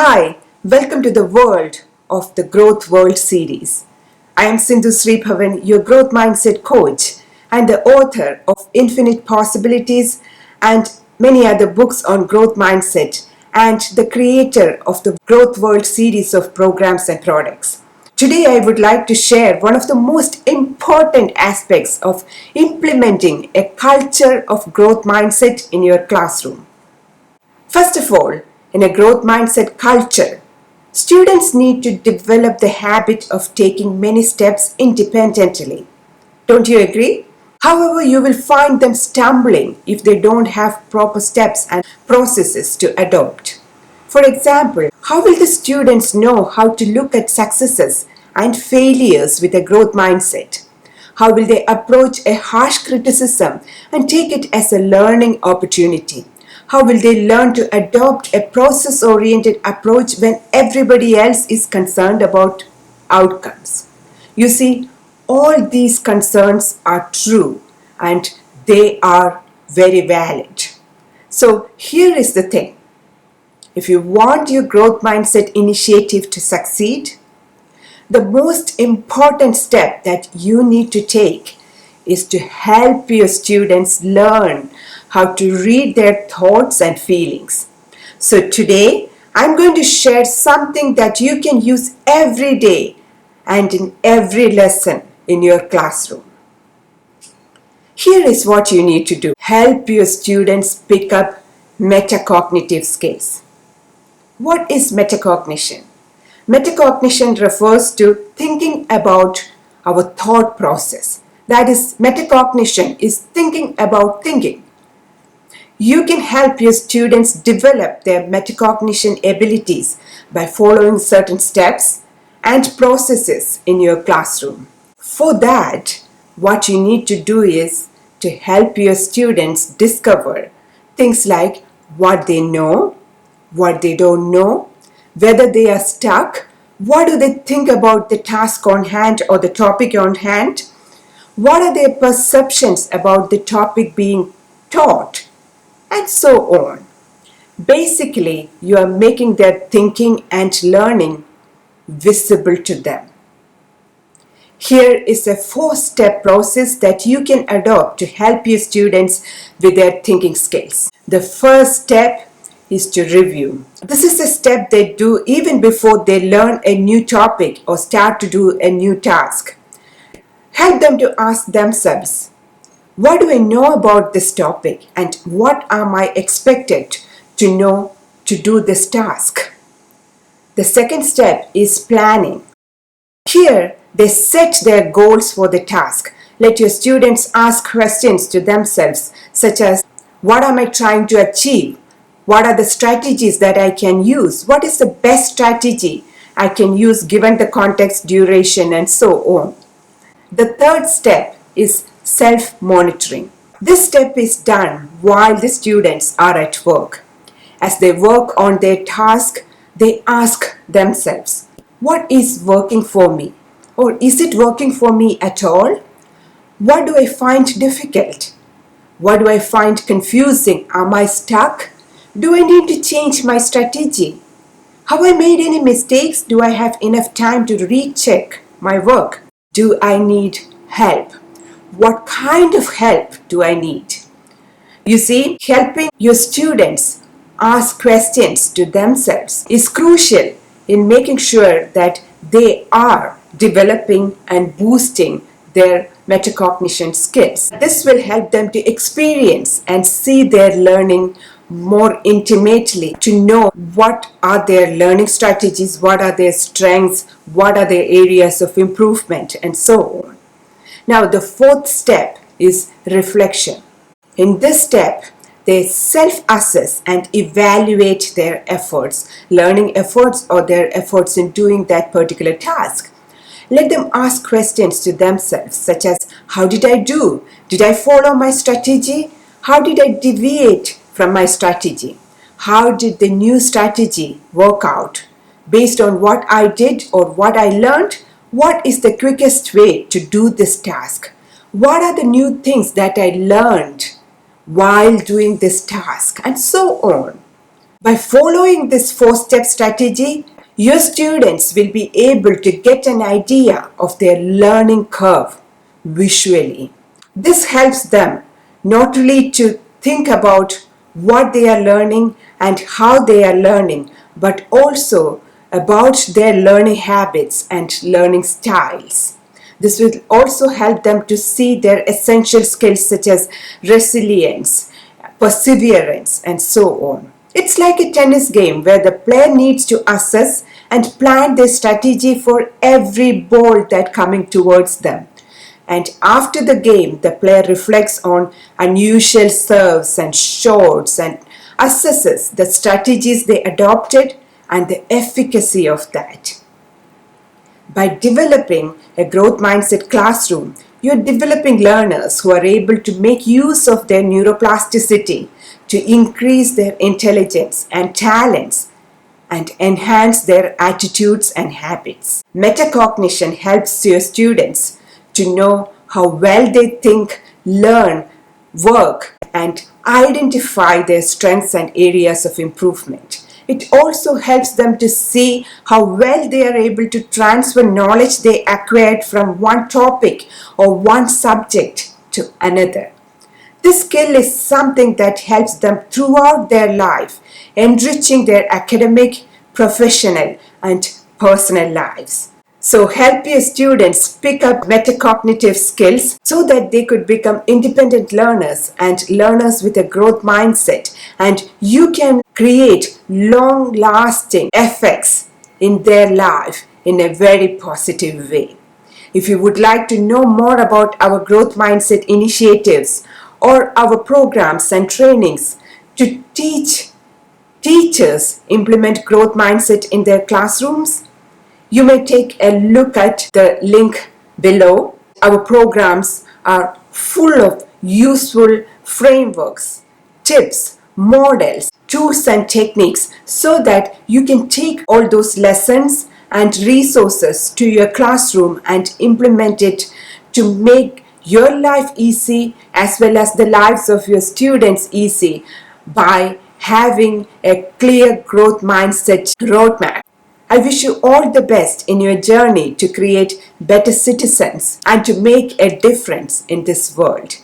Hi, welcome to the world of the Growth World series. I am Sindu Sreebhavan, your growth mindset coach and the author of Infinite Possibilities and many other books on growth mindset and the creator of the Growth World series of programs and products. Today I would like to share one of the most important aspects of implementing a culture of growth mindset in your classroom. First of all, in a growth mindset culture, students need to develop the habit of taking many steps independently. Don't you agree? However, you will find them stumbling if they don't have proper steps and processes to adopt. For example, how will the students know how to look at successes and failures with a growth mindset? How will they approach a harsh criticism and take it as a learning opportunity? How will they learn to adopt a process-oriented approach when everybody else is concerned about outcomes? You see, all these concerns are true and they are very valid. So here is the thing. If you want your growth mindset initiative to succeed, the most important step that you need to take is to help your students learn how to read their thoughts and feelings. So today, I'm going to share something that you can use every day and in every lesson in your classroom. Here is what you need to do. Help your students pick up metacognitive skills. What is metacognition? Metacognition refers to thinking about our thought process. That is, metacognition is thinking about thinking. You can help your students develop their metacognition abilities by following certain steps and processes in your classroom. For that, what you need to do is to help your students discover things like what they know, what they don't know, whether they are stuck, what do they think about the task on hand or the topic on hand, what are their perceptions about the topic being taught, and so on. Basically, you are making their thinking and learning visible to them. Here is a 4-step process that you can adopt to help your students with their thinking skills. The first step is to review. This is a step they do even before they learn a new topic or start to do a new task. Help them to ask themselves, what do I know about this topic and what am I expected to know to do this task? The second step is planning. Here, they set their goals for the task. Let your students ask questions to themselves such as, what am I trying to achieve? What are the strategies that I can use? What is the best strategy I can use given the context, duration, and so on? The third step is self-monitoring. This step is done while the students are at work. As they work on their task, they ask themselves, what is working for me? Or is it working for me at all? What do I find difficult? What do I find confusing? Am I stuck? Do I need to change my strategy? Have I made any mistakes? Do I have enough time to recheck my work? Do I need help? What kind of help do I need? You see, helping your students ask questions to themselves is crucial in making sure that they are developing and boosting their metacognition skills. This will help them to experience and see their learning more intimately, to know what are their learning strategies, what are their strengths, what are their areas of improvement, and so on. Now, the fourth step is reflection. In this step, they self-assess and evaluate their efforts, learning efforts or their efforts in doing that particular task. Let them ask questions to themselves such as, how did I do? Did I follow my strategy? How did I deviate from my strategy? How did the new strategy work out? Based on what I did or what I learned, what is the quickest way to do this task? What are the new things that I learned while doing this task? And so on. By following this four-step strategy, your students will be able to get an idea of their learning curve visually. This helps them not only to think about what they are learning and how they are learning, but also about their learning habits and learning styles. This will also help them to see their essential skills such as resilience, perseverance, and so on. It's like a tennis game where the player needs to assess and plan their strategy for every ball that coming towards them. And after the game, the player reflects on unusual serves and shots and assesses the strategies they adopted and the efficacy of that. By developing a growth mindset classroom, you're developing learners who are able to make use of their neuroplasticity to increase their intelligence and talents and enhance their attitudes and habits. Metacognition helps your students to know how well they think, learn, work, and identify their strengths and areas of improvement. It also helps them to see how well they are able to transfer knowledge they acquired from one topic or one subject to another. This skill is something that helps them throughout their life, enriching their academic, professional, and personal lives. So help your students pick up metacognitive skills so that they could become independent learners and learners with a growth mindset, and you can create long-lasting effects in their life in a very positive way. If you would like to know more about our growth mindset initiatives or our programs and trainings to teach teachers implement growth mindset in their classrooms, you may take a look at the link below. Our programs are full of useful frameworks, tips, models, tools and techniques so that you can take all those lessons and resources to your classroom and implement it to make your life easy as well as the lives of your students easy by having a clear growth mindset roadmap. I wish you all the best in your journey to create better citizens and to make a difference in this world.